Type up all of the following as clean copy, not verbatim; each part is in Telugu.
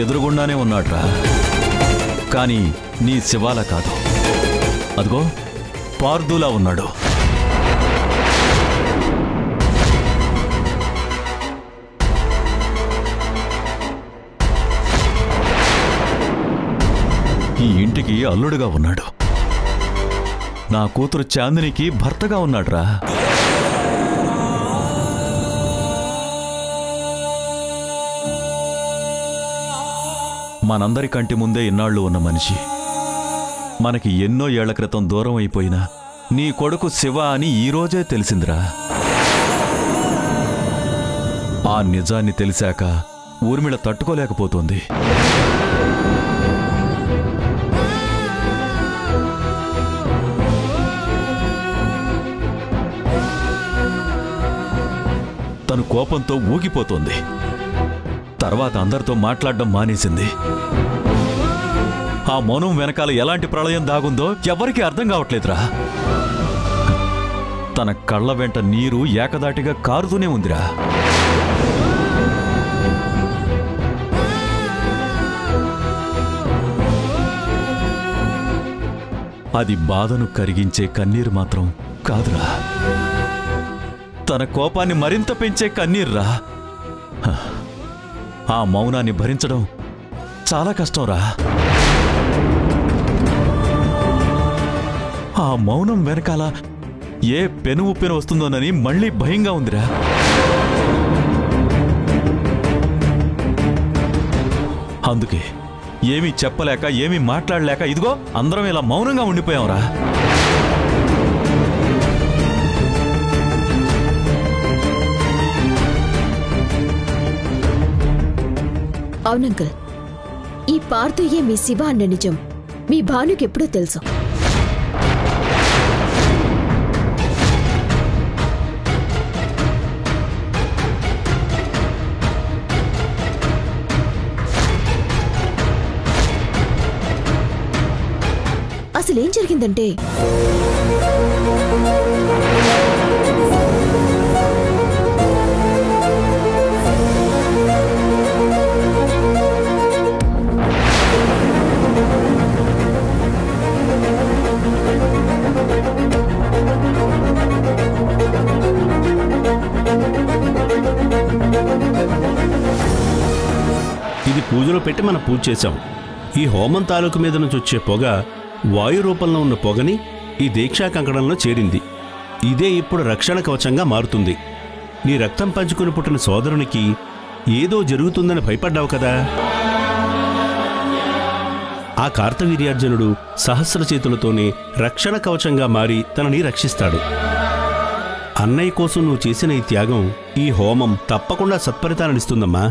ఎదురుగుండానే ఉన్నాడ్రా. కానీ నీ శివాల కాదు, అదిగో పార్దులా ఉన్నాడు. ఈ ఇంటికి అల్లుడుగా ఉన్నాడు. నా కూతురు చాందినికి భర్తగా ఉన్నాడ్రా. మనందరి కంటి ముందే ఇన్నాళ్ళు ఉన్న మనిషి మనకి ఎన్నో ఏళ్ల క్రితం దూరం అయిపోయినా నీ కొడుకు శివ అని ఈరోజే తెలిసిందిరా. ఆ నిజాన్ని తెలిసాక ఊర్మిళ తట్టుకోలేకపోతుంది. తను కోపంతో ఊగిపోతోంది. తర్వాత అందరితో మాట్లాడడం మానేసింది. ఆ మౌనం వెనకాల ఎలాంటి ప్రళయం దాగుందో ఎవరికీ అర్థం కావట్లేదురా. తన కళ్ళ వెంట నీరు ఏకదాటిగా కారుతూనే ఉందిరా. అది బాధను కరిగించే కన్నీరు మాత్రం కాదురా, తన కోపాన్ని మరింత పెంచే కన్నీర్రా. ఆ మౌనాన్ని భరించడం చాలా కష్టంరా. ఆ మౌనం వెనకాల ఏ పెను వస్తుందోనని మళ్ళీ భయంగా ఉందిరా. అందుకే ఏమీ చెప్పలేక ఏమీ మాట్లాడలేక ఇదిగో అందరం ఇలా మౌనంగా ఉండిపోయాంరా. అవునంకల్, ఈ పార్థయ్యే మీ శివ అన్న నిజం మీ భానుకెప్పుడో తెలుసు. అసలేం జరిగిందంటే ఇది పూజలో పెట్టి మనం పూజ చేశాం. ఈ హోమం తాలూకు మీద నుంచి వచ్చే పొగ వాయు రూపంలో ఉన్న పొగని ఈ దీక్షా కంకణంలో చేరింది. ఇదే ఇప్పుడు రక్షణ కవచంగా మారుతుంది. నీ రక్తం పంచుకుని పుట్టిన సోదరునికి ఏదో జరుగుతుందని భయపడ్డావు కదా. ఆ కార్తవీర్యార్జునుడు సహస్ర చేతులతోనే రక్షణ కవచంగా మారి తనని రక్షిస్తాడు. అన్నయ్య కోసం నువ్వు చేసిన ఈ త్యాగం, ఈ హోమం తప్పకుండా సత్ఫలితాలనిస్తుందమ్మా.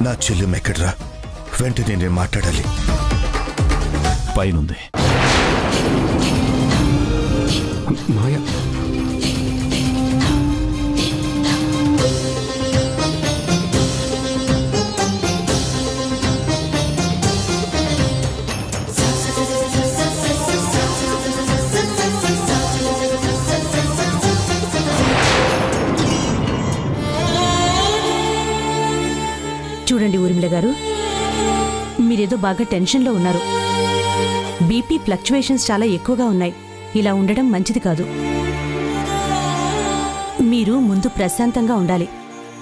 నా చెల్లెం ఎక్కడ్రా? వెంటనే నేను మాట్లాడాలి. పైనుంది. మాయా, చూడండి ఊర్మిళ గారు, మీరేదో బాగా టెన్షన్లో ఉన్నారు. బీపీ ఫ్లక్చువేషన్స్ చాలా ఎక్కువగా ఉన్నాయి. ఇలా ఉండడం మంచిది కాదు. మీరు ముందు ప్రశాంతంగా ఉండాలి.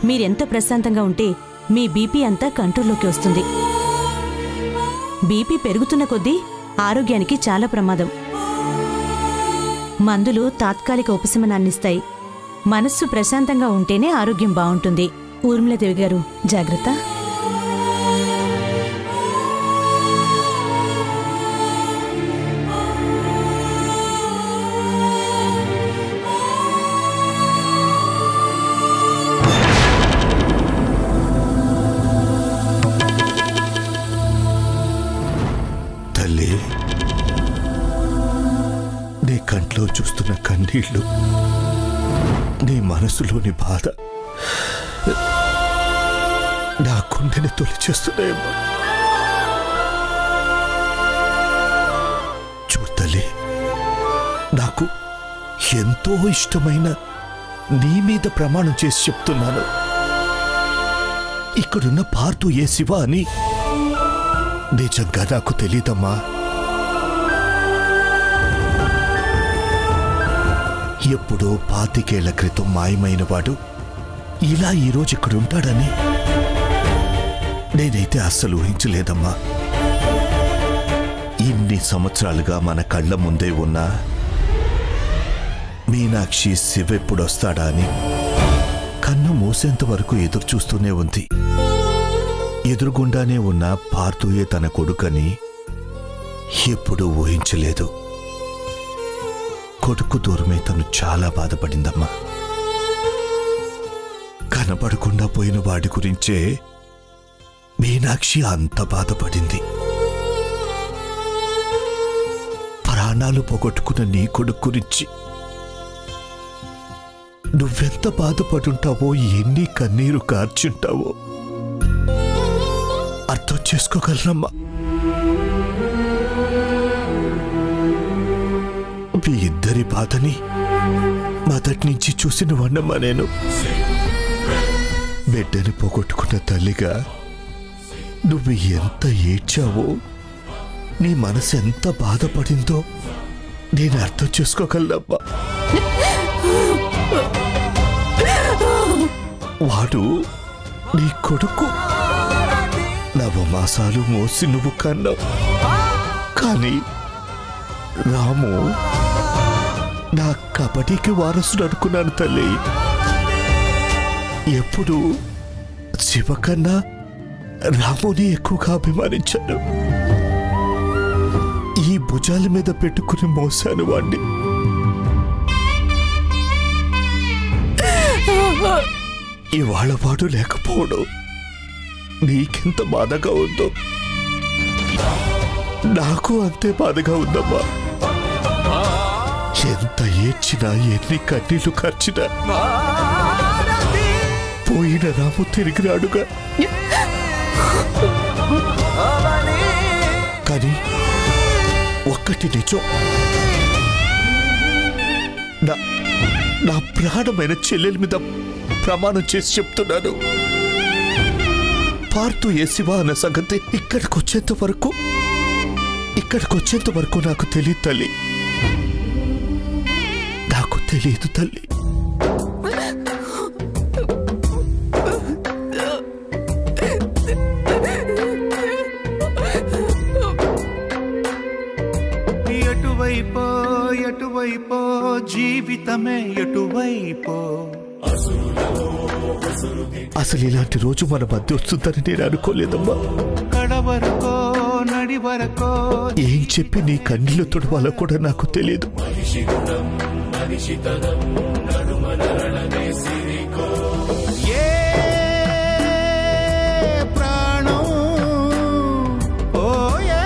మీరెంత ప్రశాంతంగా ఉంటే మీ బీపీ అంతా కంట్రోల్లోకి వస్తుంది. బీపీ పెరుగుతున్న కొద్దీ ఆరోగ్యానికి చాలా ప్రమాదం. మందులు తాత్కాలిక ఉపశమనాన్నిస్తాయి. మనస్సు ప్రశాంతంగా ఉంటేనే ఆరోగ్యం బావుంటుంది. ఊర్మిళదేవి గారు జాగ్రత్త. తల్లి, నీ కంట్లో చూస్తున్న కన్నీళ్లు, నీ మనసులోని బాధ నా గుండెని తొలిచేస్తున్నాయమ్మా. చూడు తల్లి, నాకు ఎంతో ఇష్టమైన నీ మీద ప్రమాణం చేసి చెప్తున్నాను, ఇక్కడున్న పార్థు ఏ శివ అని నిజంగా నాకు తెలీదమ్మా. ఎప్పుడో 25 ఏళ్ల క్రితం మాయమైన వాడు ఇలా ఈరోజు ఇక్కడ ఉంటాడని నేనైతే అస్సలు ఊహించలేదమ్మా. ఇన్ని సంవత్సరాలుగా మన కళ్ళ ముందే ఉన్న మీనాక్షి శివ ఎప్పుడొస్తాడా అని కన్ను మూసేంత వరకు ఎదురు చూస్తూనే ఉంది. ఎదురుగుండానే ఉన్న పార్థుయే తన కొడుకని ఎప్పుడూ ఊహించలేదు. కొడుకు దూరమే తను చాలా బాధపడిందమ్మా. కనబడకుండా పోయిన వాడి గురించే మీనాక్షి అంత బాధపడింది. ప్రాణాలు పోగొట్టుకున్న నీ కొడుకు గురించి నువ్వెంత బాధపడుంటావో, ఎన్ని కన్నీరు కార్చుంటావో అర్థం చేసుకోగలనమ్మా. మీ ఇద్దరి బాధని మొదటి నుంచి చూసిన వాణ్ణమ్మా నేను. బిడ్డని పోగొట్టుకున్న తల్లిగా నువ్వు ఎంత ఏడ్చావో, నీ మనసు ఎంత బాధపడిందో నేను అర్థం చేసుకోగలనమ్మా. వాడు నీ కొడుకు. నవమాసాలు మోసి నువ్వు కన్నావు, కానీ రాము నా కబడ్డీకి వారసుడు అనుకున్నాను తల్లి. ఎప్పుడు శివ కన్నా రాముని ఎక్కువగా అభిమానించాను. ఈ భుజాల మీద పెట్టుకుని మోసాను వాణ్ణి. ఇవాళ వాడు లేకపోవడం నీకెంత బాధగా ఉందో నాకు అంతే బాధగా ఉందమ్మా. ఎంత ఏడ్చినా, ఎన్ని కన్నీళ్లు ఖర్చినా పోయిన రాము తిరిగి రాడుగా. కానీ ఒక్కటి నిజం, నా ప్రాణమైన చెల్లెల మీద ప్రమాణం చేసి చెప్తున్నాను, పార్థు ఏ శివ అన్న సంగతి ఇక్కడికి వచ్చేంత వరకు నాకు తెలియదు తల్లి, నాకు తెలియదు తల్లి. ఎటువైపో జీవితమే ఎటువైపో. అసలు ఇలాంటి రోజు మన మధ్య వస్తుందని నేను అనుకోలేదమ్మా. కడవరకో నడి వరకో ఏం చెప్పి నీ కన్నీళ్లు తుడవాలో కూడా నాకు తెలియదు. ఏ ప్రాణం పోయే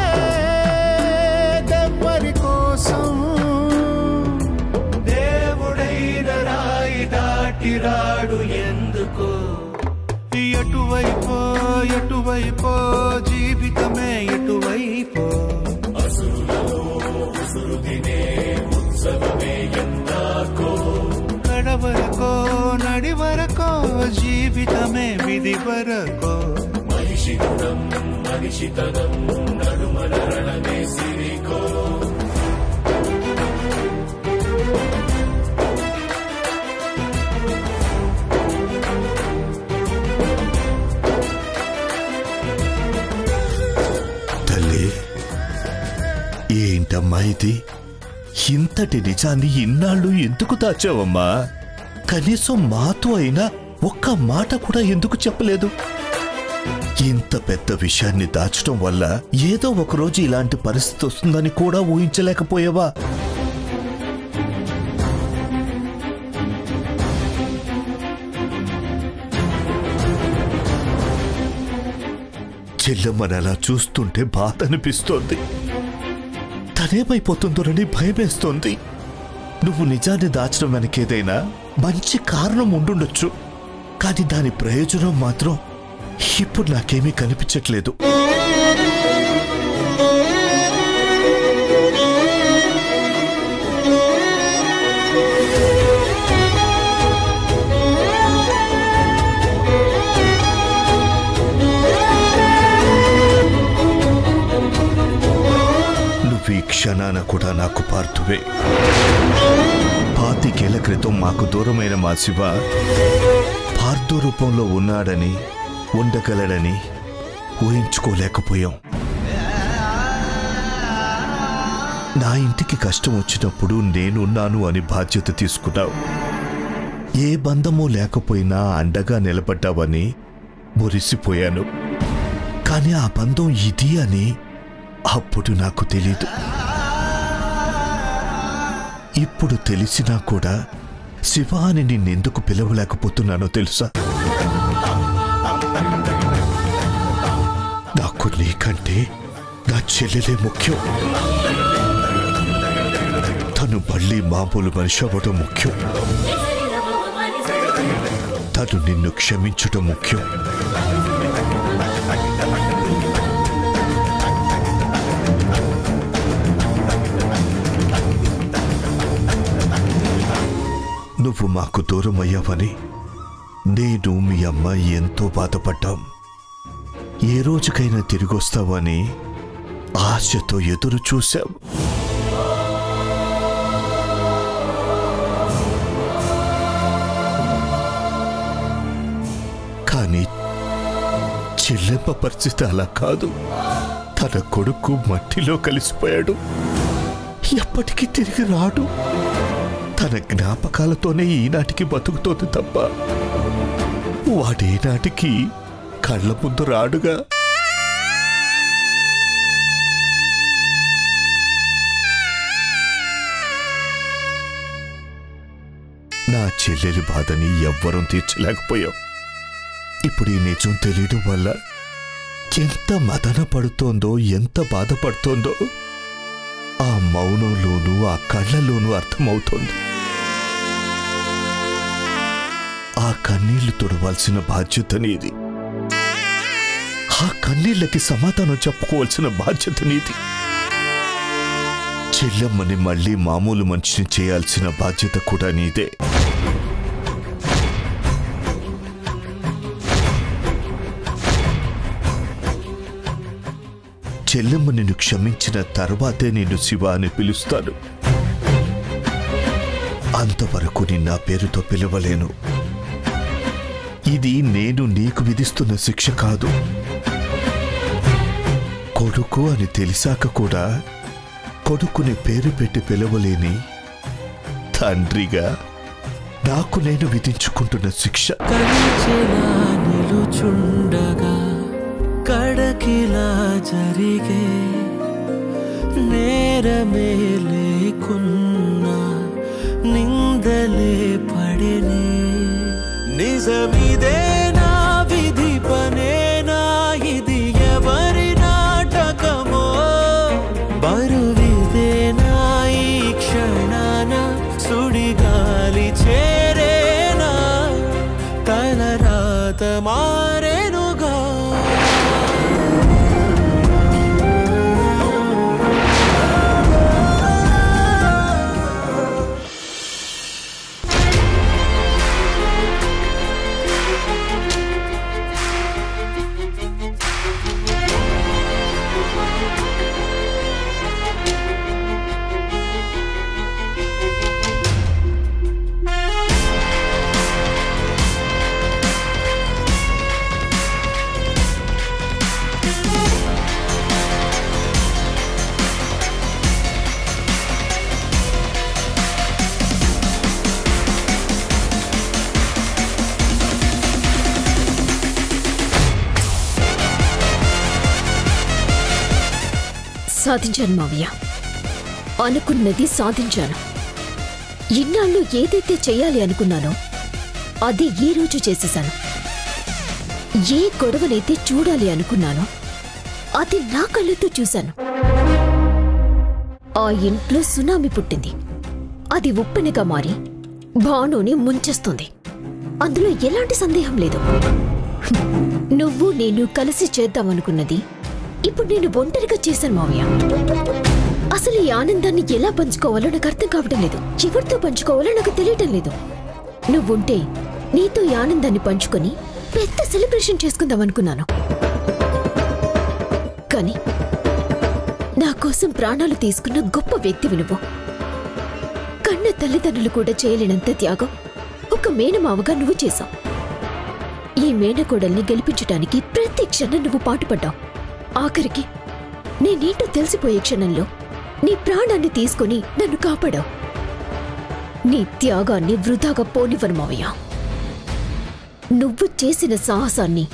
దెవ్వరి కోసం దేవుడైన రాయి దాటిరాడు ఎందుకో. ఎటువైపో జీవితమే ఎటువైపో. కడవరకో నడి వరకో జీవితమే విధి వరకో. తల్లి, ఏంటమ్మా ఇది? ఇంతటి నిజాన్ని ఇన్నాళ్ళు ఎందుకు దాచావమ్మా? కనీసం మాతో అయినా ఒక్క మాట కూడా ఎందుకు చెప్పలేదు? ఇంత పెద్ద విషయాన్ని దాచడం వల్ల ఏదో ఒకరోజు ఇలాంటి పరిస్థితి వస్తుందని కూడా ఊహించలేకపోయావా? చెల్లెమ్మని అలా చూస్తుంటే బాధ అనిపిస్తోంది. తనేమైపోతుందోనని భయమేస్తోంది. నువ్వు నిజాన్ని దాచడం వెనకేదైనా మంచి కారణం ఉండుండొచ్చు, కానీ దాని ప్రయోజనం మాత్రం ఇప్పుడు నాకేమీ కనిపించట్లేదు. నువ్వు ఈ క్షణాన కూడా నాకు పార్థువే. 25 ఏళ్ల క్రితం మాకు దూరమైన మా శివ పార్థు రూపంలో ఉన్నాడని, ఉండగలడని ఊహించుకోలేకపోయాం. నా ఇంటికి కష్టం వచ్చినప్పుడు నేనున్నాను అని బాధ్యత తీసుకున్నావు. ఏ బంధమూ లేకపోయినా అండగా నిలబడ్డావని మురిసిపోయాను. కానీ ఆ బంధం ఇది అని అప్పుడు నాకు తెలీదు. ఇప్పుడు తెలిసినా కూడా శివ అని నిన్నెందుకు పిలవలేకపోతున్నానో తెలుసా? నాకు నీకంటే నా చెల్లెలే ముఖ్యం. తను మళ్ళీ మామూలు మనిషి అవ్వడం ముఖ్యం. తను నిన్ను క్షమించడం ముఖ్యం. నువ్వు మాకు దూరం అయ్యావని నేను, మీ అమ్మ ఎంతో బాధపడ్డాం. ఏ రోజుకైనా తిరిగొస్తావని ఆశతో ఎదురు చూశాం. కానీ చెల్లెమ్మ పరిస్థితి అలా కాదు. తన కొడుకు మట్టిలో కలిసిపోయాడు. ఎప్పటికీ తిరిగి రాడు. తన జ్ఞాపకాలతోనే ఈనాటికి బతుకుతోంది తప్ప వాడేనాటికి కళ్ళ ముందు రాడుగా. నా చెల్లెలి బాధని ఎవ్వరూ తీర్చలేకపోయాం. ఇప్పుడు ఈ నిజం తెలియడం వల్ల ఎంత మదన పడుతోందో, ఎంత బాధపడుతోందో ఆ మౌనంలోనూ ఆ కళ్ళలోనూ అర్థమవుతోంది. ఆ కన్నీళ్లు తుడవాల్సిన బాధ్యత నీది. ఆ కన్నీళ్లకి సమాధానం చెప్పుకోవాల్సిన బాధ్యత నీది. చెల్లెమ్మని మళ్ళీ మామూలు మనిషిని చేయాల్సిన బాధ్యత కూడా నీదే. చెల్లెమ్మ నిన్ను క్షమించిన తర్వాతే నేను శివ అని పిలుస్తాను. అంతవరకు నిన్న పేరుతో పిలవలేను. ఇది నేను నీకు విధిస్తున్న శిక్ష కాదు. కొడుకు అని తెలిసాక కూడా కొడుకుని పేరు పెట్టి పిలవలేని తండ్రిగా నాకు నేను విధించుకుంటున్న శిక్ష. కడకిలా జరిగే నేరమే లేకున్నా నిందలే పడినే నిజమిదే నా విధి పనేనా ఇది ఎవరి నాటకమో బరువిదే నా ఈ క్షణాన సుడిగాలి చేరేనా తలరాత మారేనుగా సాధించాను మావయ్య. అనుకున్నది సాధించాను. ఇన్నాళ్ళు ఏదైతే చెయ్యాలి అనుకున్నానో అది ఈ రోజు చేసేశాను. ఏ గొడవనైతే చూడాలి అనుకున్నానో అది నా కళ్ళతో చూశాను. ఆ ఇంట్లో సునామీ పుట్టింది. అది ఉప్పెనగా మారి భానుని ముంచేస్తుంది. అందులో ఎలాంటి సందేహం లేదు. నువ్వు నేను కలిసి చేద్దామనుకున్నది ఇప్పుడు నేను ఒంటరిగా చేశాను మావయ్య. అసలు ఈ ఆనందాన్ని ఎలా పంచుకోవాలో నాకు అర్థం కావడం లేదు. ఎవరితో పంచుకోవాలో నాకు తెలియటం లేదు. నువ్వుంటే నీతో ఈ ఆనందాన్ని పంచుకొని పెద్ద సెలబ్రేషన్ చేసుకుందాం అనుకున్నాను. కానీ నా కోసం ప్రాణాలు తీసుకున్న గొప్ప వ్యక్తివి నువ్వు. కన్న తల్లిదండ్రులు కూడా చేయలేనంత త్యాగం ఒక మేనమావగా నువ్వు చేశావు. ఈ మేనకోడల్ని గెలిపించడానికి ప్రతి క్షణం నువ్వు పాటుపడ్డావు. ఆఖరికి నేనేంటో తెలిసిపోయే క్షణంలో నీ ప్రాణాన్ని తీసుకుని నన్ను కాపాడావు. నీ త్యాగాన్ని వృధాగా పోనివ్వను మావయ్య. నువ్వు చేసిన సాహసాన్ని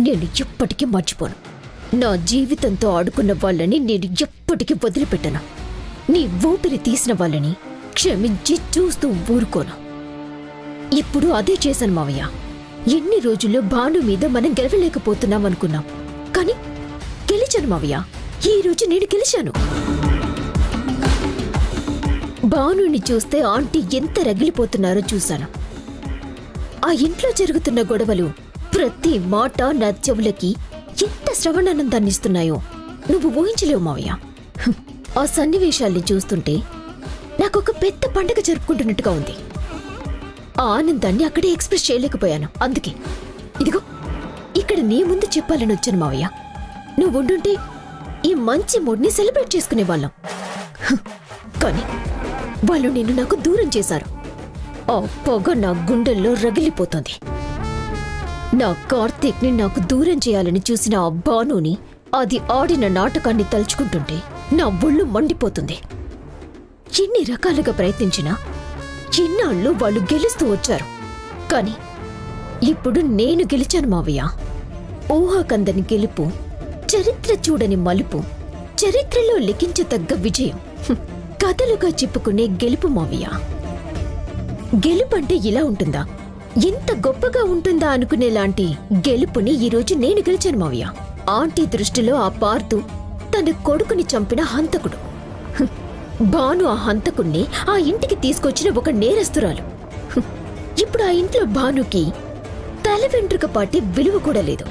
నేను ఎప్పటికీ మర్చిపోను. నా జీవితంతో ఆడుకున్న వాళ్ళని నేను ఎప్పటికీ వదిలిపెట్టను. నీ ఊపిరి తీసిన వాళ్ళని క్షమించి చూస్తూ ఊరుకోను. ఇప్పుడు అదే చేశాను మావయ్య. ఎన్ని రోజుల్లో భాను మీద మనం గెలవలేకపోతున్నాం అనుకున్నాం, కానీ గెలిచాను మావయ్య. ఈ రోజు నేను గెలిచాను. భానుని చూస్తే ఆంటీ ఎంత రగిలిపోతున్నారో చూశాను. ఆ ఇంట్లో జరుగుతున్న గొడవలు ప్రతి మాట నా చెవులకి ఎంత శ్రవణానందాన్నిస్తున్నాయో నువ్వు ఊహించలేవు మావయ్య. ఆ సన్నివేశాల్ని చూస్తుంటే నాకొక పెద్ద పండుగ జరుపుకుంటున్నట్టుగా ఉంది. ఆ ఆనందాన్ని అక్కడే ఎక్స్ప్రెస్ చేయలేకపోయాను. అందుకే ఇదిగో ఇక్కడ నీ ముందు చెప్పాలని వచ్చాను మావయ్య. నువ్వు ఉండుంటే ఈ మంచి మూడ్ని సెలబ్రేట్ చేసుకునేవాళ్ళం. కానీ వాళ్ళు నిన్ను నాకు దూరం చేశారు. ఆ పొగ నా గుండెల్లో రగిలిపోతుంది. నా కార్తీక్ని నాకు దూరం చేయాలని చూసిన ఆ భానుని, అది ఆడిన నాటకాన్ని తలుచుకుంటుంటే నా ఒళ్ళు మండిపోతుంది. ఎన్ని రకాలుగా ప్రయత్నించినా ఇన్నాళ్ళు వాళ్ళు గెలుస్తూ వచ్చారు. కానీ ఇప్పుడు నేను గెలిచాను మావయ్య. ఊహాకందని గెలుపు, చరిత్ర చూడని మలుపు, చరిత్రలో లిఖించతగ్గ విజయం, కథలుగా చెప్పుకునే గెలుపు మావయ్య. గెలుపంటే ఇలా ఉంటుందా, ఎంత గొప్పగా ఉంటుందా అనుకునేలాంటి గెలుపుని ఈరోజు నేను గెలిచాను మావయ్య. ఆంటీ దృష్టిలో ఆ పార్థు తన కొడుకుని చంపిన హంతకుడు. భాను ఆ హంతకుణ్ణి ఆ ఇంటికి తీసుకొచ్చిన ఒక నేరస్తురాలు. ఇప్పుడు ఆ ఇంట్లో భానుకి తల వెంట్రుక పాటి విలువ కూడా లేదు.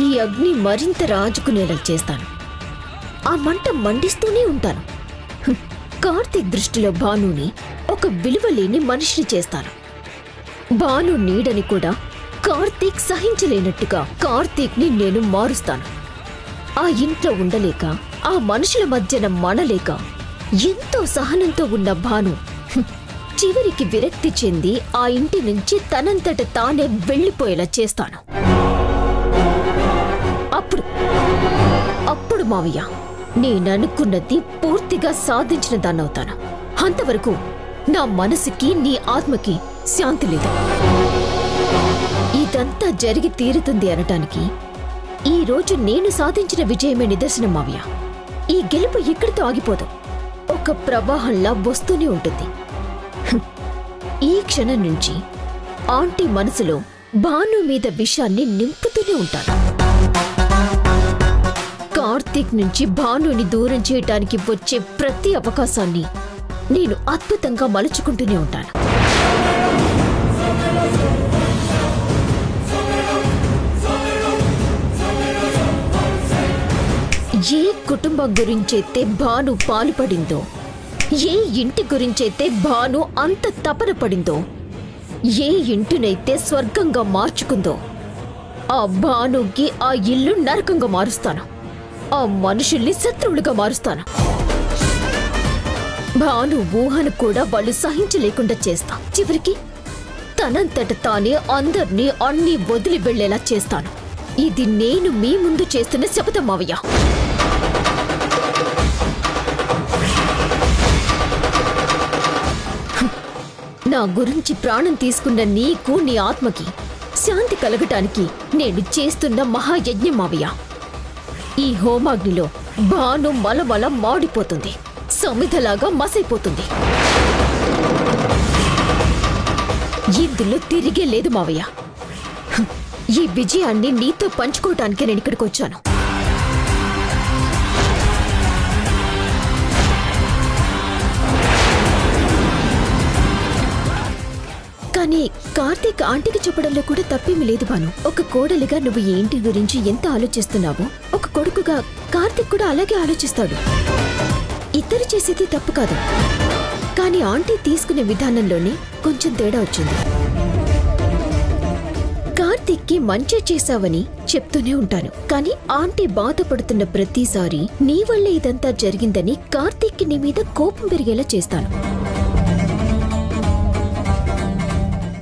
ఈ అగ్ని మరింత రాజుకునేలా చేస్తాను. ఆ మంట మండిస్తూనే ఉంటాను. కార్తీక్ దృష్టిలో భానుని ఒక విలువలేని మనిషిని చేస్తాను. భాను నీడని కూడా కార్తీక్ సహించలేనట్టుగా కార్తీక్ని నేను మారుస్తాను. ఆ ఇంట్లో ఉండలేక, ఆ మనుషుల మధ్యన మనలేక ఎంతో సహనంతో ఉన్న భాను చివరికి విరక్తి చెంది ఆ ఇంటి నుంచి తనంతట తానే వెళ్లిపోయేలా చేస్తాను. అప్పుడు మావయ్య నేననుకున్నది పూర్తిగా సాధించిన దాన్నవుతాను. అంతవరకు నా మనసుకి, నీ ఆత్మకి శాంతి లేదు. ఇదంతా జరిగి తీరుతుంది అనటానికి ఈ రోజు నేను సాధించిన విజయమే నిదర్శనం మావయ్య. ఈ గెలుపు ఇక్కడితో ఆగిపోదు, ఒక ప్రవాహంలా వస్తూనే ఉంటుంది. ఈ క్షణం నుంచి ఆంటీ మనసులో భాను మీద విషయాన్ని నింపుతూనే ఉంటాను. కార్తీక్ నుంచి భానుని దూరం చేయటానికి వచ్చే ప్రతి అవకాశాన్ని నేను అద్భుతంగా మలుచుకుంటూనే ఉంటాను. ఏ కుటుంబం గురించైతే భాను పాలుపడిందో, ఏ ఇంటి గురించైతే భాను అంత తపన పడిందో, ఏ ఇంటినైతే స్వర్గంగా మార్చుకుందో, ఆ భానుకి ఆ ఇల్లు నరకంగా మారుస్తాను. ఆ మనుషుల్ని శత్రువులుగా మారుస్తాను. భాను ఊహను కూడా వాళ్ళు సహించలేకుండా చేస్తా. చివరికి తనంతట తానే అందర్నీ అన్నీ వదిలి వెళ్లేలా చేస్తాను. ఇది నేను మీ ముందు చేస్తున్న శపథం మావయ్య. నా గురించి ప్రాణం తీసుకున్న నీకు, నీ ఆత్మకి శాంతి కలగటానికి నేను చేస్తున్న మహాయజ్ఞం మావయ్య. ఈ హోమాగ్నిలో భాను మలమల మాడిపోతుంది, సమిధలాగా మసైపోతుంది. ఇందులో తిరిగే లేదు మావయ్య. ఈ విజయాన్ని నీతో పంచుకోవటానికి నేను ఇక్కడికి వచ్చాను. కానీ కార్తీక్ ఆంటీకి చెప్పడంలో కూడా తప్పేమీ లేదు భాను. ఒక కోడలిగా నువ్వు ఏంటి గురించి ఎంత ఆలోచిస్తున్నావో ఒక కొడుకుగా కార్తీక్ కూడా అలాగే ఆలోచిస్తాడు. ఇద్దరు చేసేది తప్పు కాదు, కానీ ఆంటీ తీసుకునే విధానంలోనే కొంచెం తేడా వచ్చింది. కార్తీక్కి మంచి చేశావని చెప్తూనే ఉంటాను, కానీ ఆంటీ బాధపడుతున్న ప్రతిసారి నీ వల్లే ఇదంతా జరిగిందని కార్తీక్కి నీ మీద కోపం పెరిగేలా చేస్తాను.